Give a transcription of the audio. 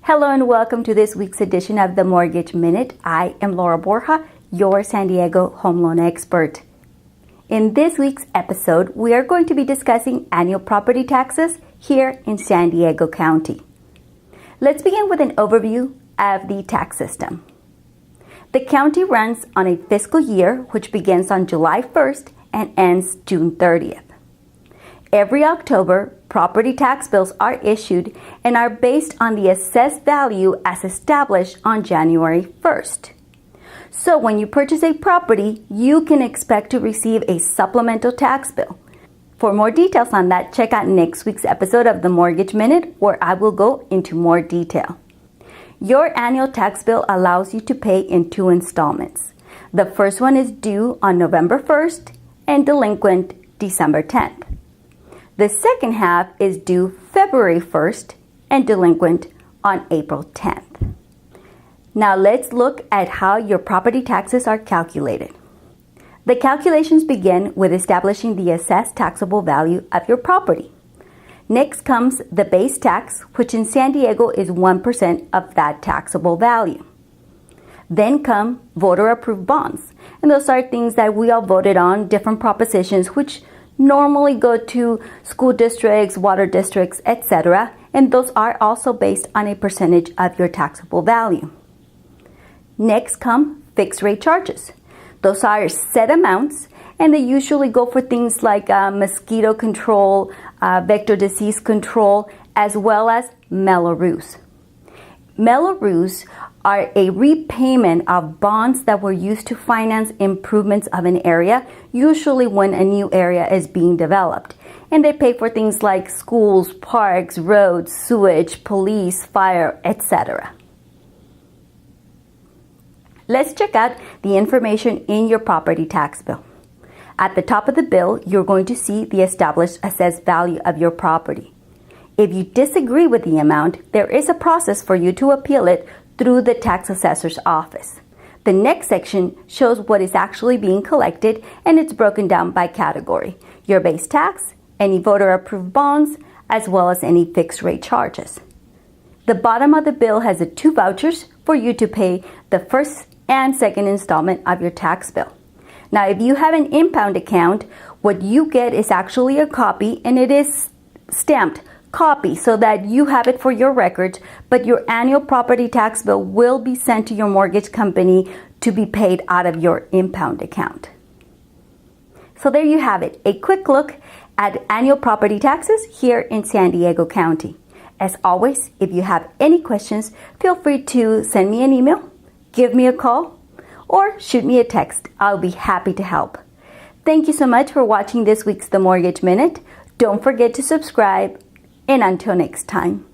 Hello and welcome to this week's edition of the Mortgage Minute. I am Laura Borja, your San Diego home loan expert. In this week's episode, we are going to be discussing annual property taxes here in San Diego County. Let's begin with an overview of the tax system. The county runs on a fiscal year which begins on July 1st and ends June 30th. Every October, property tax bills are issued and are based on the assessed value as established on January 1st. So when you purchase a property, you can expect to receive a supplemental tax bill. For more details on that, check out next week's episode of the Mortgage Minute, where I will go into more detail. Your annual tax bill allows you to pay in 2 installments. The first one is due on November 1st and delinquent December 10th. The second half is due February 1st and delinquent on April 10th. Now let's look at how your property taxes are calculated. The calculations begin with establishing the assessed taxable value of your property. Next comes the base tax, which in San Diego is 1% of that taxable value. Then come voter-approved bonds, and those are things that we all voted on, different propositions, which normally go to school districts, water districts, etc., and those are also based on a percentage of your taxable value. Next come fixed rate charges. Those are set amounts, and they usually go for things like mosquito control, vector disease control, as well as Mello-Roos. Mello-Roos are a repayment of bonds that were used to finance improvements of an area, usually when a new area is being developed. And they pay for things like schools, parks, roads, sewage, police, fire, etc. Let's check out the information in your property tax bill. At the top of the bill, you're going to see the established assessed value of your property. If you disagree with the amount, there is a process for you to appeal it through the tax assessor's office. The next section shows what is actually being collected, and it's broken down by category: your base tax, any voter-approved bonds, as well as any fixed rate charges. The bottom of the bill has the 2 vouchers for you to pay the first and second installment of your tax bill. Now, if you have an impound account, what you get is actually a copy, and it is stamped copy so that you have it for your records, but your annual property tax bill will be sent to your mortgage company to be paid out of your impound account. So there you have it, a quick look at annual property taxes here in San Diego County. As always, if you have any questions, feel free to send me an email, give me a call, or shoot me a text. I'll be happy to help. Thank you so much for watching this week's The Mortgage Minute. Don't forget to subscribe. And until next time.